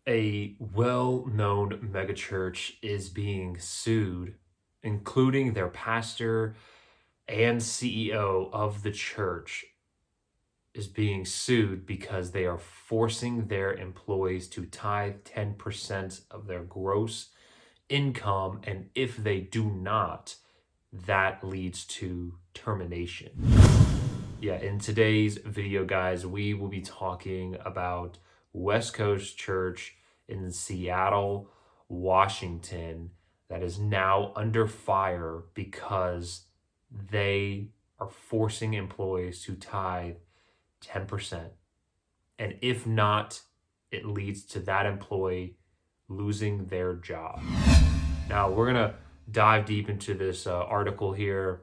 A well-known megachurch is being sued, including their pastor and CEO of the church is being sued because they are forcing their employees to tithe 10% of their gross income, and if they do not, that leads to termination. Yeah, in today's video, guys, we will be talking about West Coast Church in Seattle, Washington, that is now under fire because they are forcing employees to tithe 10%. And if not, it leads to that employee losing their job. Now, we're going to dive deep into this article here.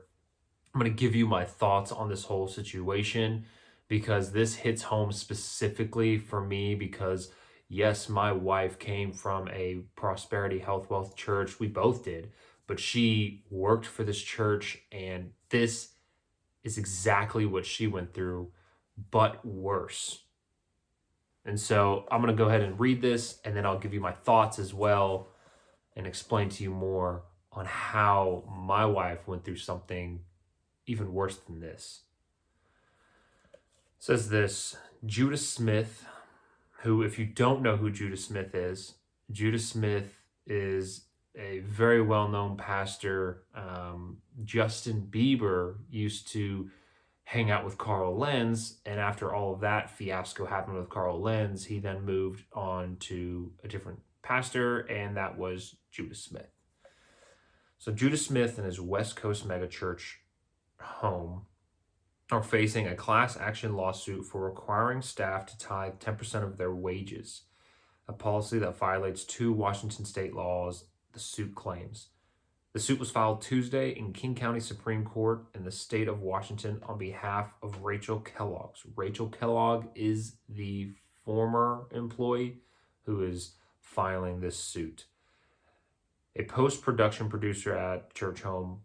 I'm going to give you my thoughts on this whole situation because this hits home specifically for me because, yes, my wife came from a prosperity, health, wealth church. We both did, but she worked for this church, and this is exactly what she went through, but worse. And so I'm going to go ahead and read this, and then I'll give you my thoughts as well and explain to you more on how my wife went through something even worse than this. It says this: Judah Smith, who, if you don't know who Judah Smith is a very well-known pastor. Justin Bieber used to hang out with Carl Lenz, and after all of that fiasco happened with Carl Lenz, he then moved on to a different pastor, and that was Judah Smith. So Judah Smith and his West Coast megachurch home are facing a class action lawsuit for requiring staff to tithe 10% of their wages, a policy that violates two Washington state laws, the suit claims. The suit was filed Tuesday in King County Supreme Court in the state of Washington on behalf of Rachel Kellogg. Rachel Kellogg is the former employee who is filing this suit. A post-production producer at church home.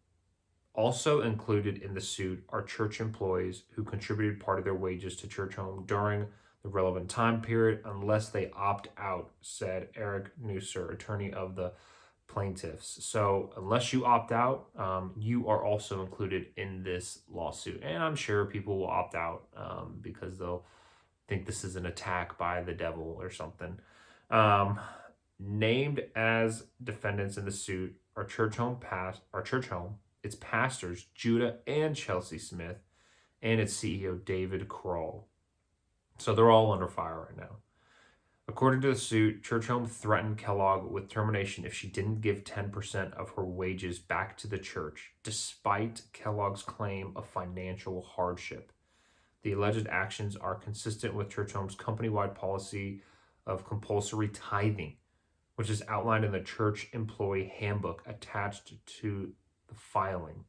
Also included in the suit are church employees who contributed part of their wages to church home during the relevant time period unless they opt out, said Eric Neusser, attorney of the plaintiffs. So unless you opt out, you are also included in this lawsuit. And I'm sure people will opt out because they'll think this is an attack by the devil or something. Named as defendants in the suit are church home, its pastors, Judah and Chelsea Smith, and its CEO, David Kroll. So they're all under fire right now. According to the suit, Church Home threatened Kellogg with termination if she didn't give 10% of her wages back to the church, despite Kellogg's claim of financial hardship. The alleged actions are consistent with Church Home's company-wide policy of compulsory tithing, which is outlined in the church employee handbook attached to the filing.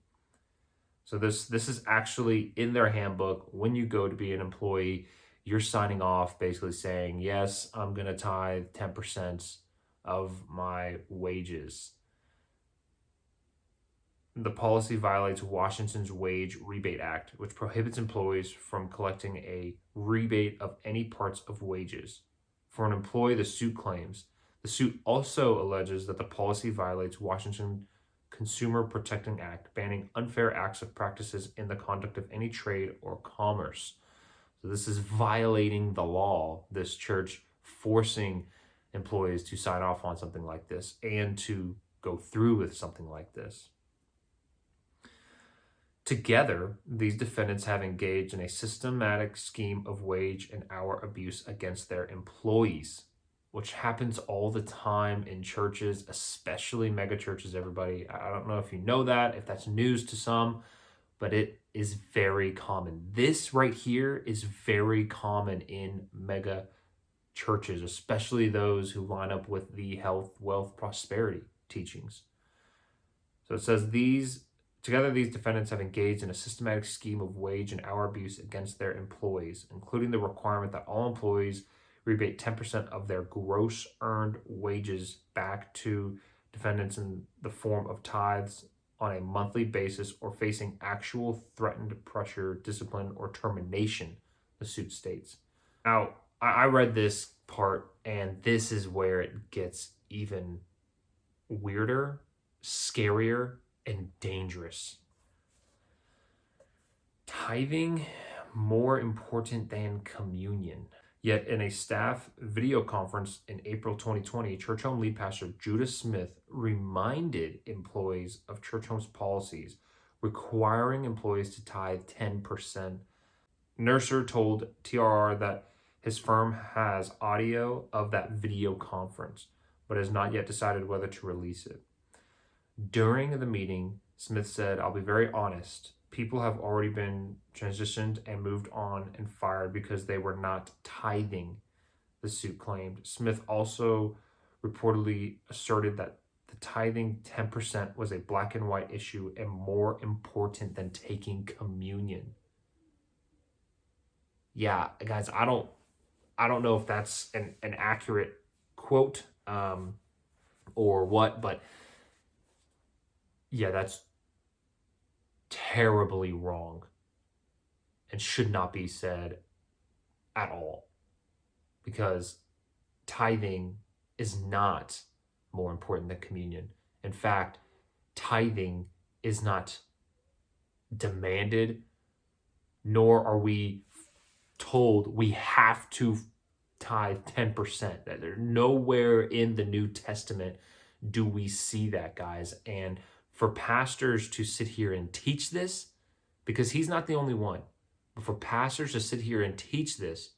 So this is actually in their handbook. When you go to be an employee, you're signing off basically saying, yes, I'm going to tithe 10% of my wages. The policy violates Washington's Wage Rebate Act, which prohibits employees from collecting a rebate of any parts of wages. For an employee, the suit also alleges that the policy violates Washington Consumer Protecting Act, banning unfair acts of practices in the conduct of any trade or commerce. So this is violating the law, this church forcing employees to sign off on something like this and to go through with something like this. Together, these defendants have engaged in a systematic scheme of wage and hour abuse against their employees, which happens all the time in churches, especially mega churches, everybody. I don't know if you know that, if that's news to some, but it is very common. This right here is very common in mega churches, especially those who line up with the health, wealth, prosperity teachings. So it says together these defendants have engaged in a systematic scheme of wage and hour abuse against their employees, including the requirement that all employees rebate 10% of their gross earned wages back to defendants in the form of tithes on a monthly basis or facing actual threatened pressure, discipline, or termination, the suit states. Now, I read this part, and this is where it gets even weirder, scarier, and dangerous. Tithing more important than communion. Yet, in a staff video conference in April 2020, Church Home lead pastor Judah Smith reminded employees of Church Home's policies requiring employees to tithe 10%. Nurser told TRR that his firm has audio of that video conference, but has not yet decided whether to release it. During the meeting, Smith said, "I'll be very honest. People have already been transitioned and moved on and fired because they were not tithing," the suit claimed. Smith also reportedly asserted that the tithing 10% was a black and white issue and more important than taking communion. Yeah, guys, I don't know if that's an accurate quote or what, but yeah, that's terribly wrong and should not be said at all, because tithing is not more important than communion. In fact, tithing is not demanded, nor are we told we have to tithe 10%. That there's nowhere in the New Testament do we see that, guys. And for pastors to sit here and teach this, because he's not the only one, but for pastors to sit here and teach this,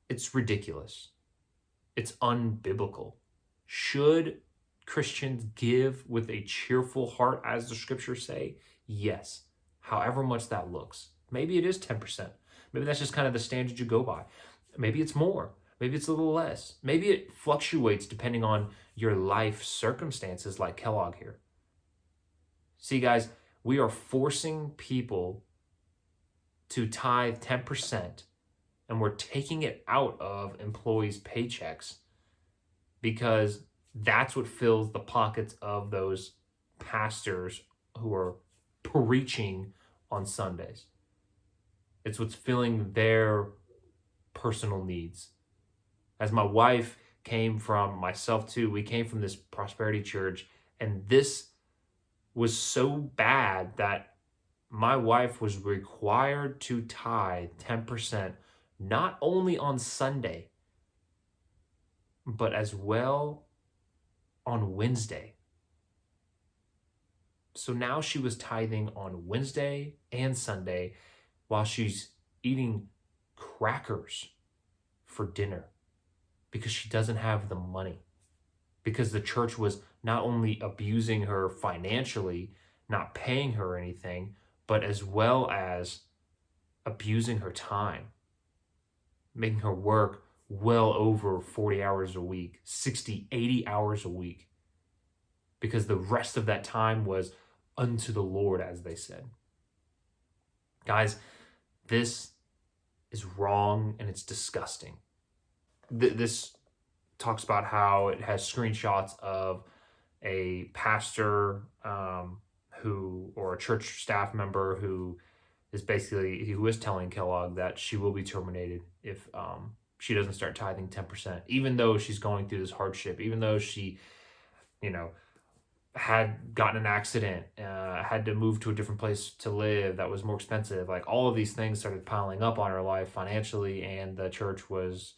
it's ridiculous. It's unbiblical. Should Christians give with a cheerful heart, as the scriptures say? Yes. However much that looks. Maybe it is 10%. Maybe that's just kind of the standard you go by. Maybe it's more. Maybe it's a little less. Maybe it fluctuates depending on your life circumstances, like Kellogg here. See, guys, we are forcing people to tithe 10%, and we're taking it out of employees' paychecks because that's what fills the pockets of those pastors who are preaching on Sundays. It's what's filling their personal needs. As my wife came from, myself too, we came from this prosperity church, and this was so bad that my wife was required to tithe 10%, not only on Sunday, but as well on Wednesday. So now she was tithing on Wednesday and Sunday while she's eating crackers for dinner because she doesn't have the money. Because the church was not only abusing her financially, not paying her anything, but as well as abusing her time, making her work well over 40 hours a week, 60, 80 hours a week, because the rest of that time was unto the Lord, as they said. Guys, this is wrong and it's disgusting. This talks about how it has screenshots of a pastor or a church staff member who is telling Kellogg that she will be terminated if she doesn't start tithing 10%, even though she's going through this hardship, even though she, had gotten an accident, had to move to a different place to live that was more expensive. Like, all of these things started piling up on her life financially, and the church was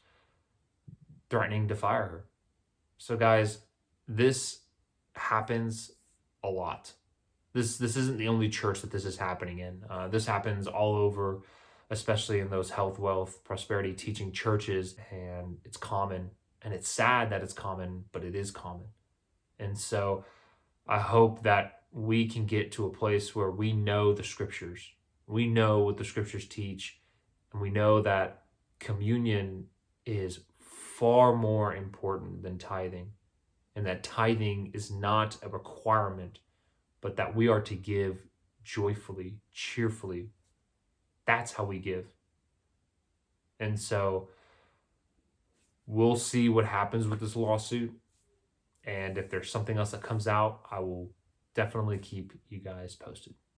threatening to fire her. So, guys, this happens a lot. This isn't the only church that this is happening in. This happens all over, especially in those health, wealth, prosperity teaching churches, and it's common. And it's sad that it's common, but it is common. And so I hope that we can get to a place where we know the scriptures. We know what the scriptures teach, and we know that communion is far more important than tithing, and that tithing is not a requirement, but that we are to give joyfully, cheerfully. That's how we give. And so we'll see what happens with this lawsuit. And if there's something else that comes out, I will definitely keep you guys posted.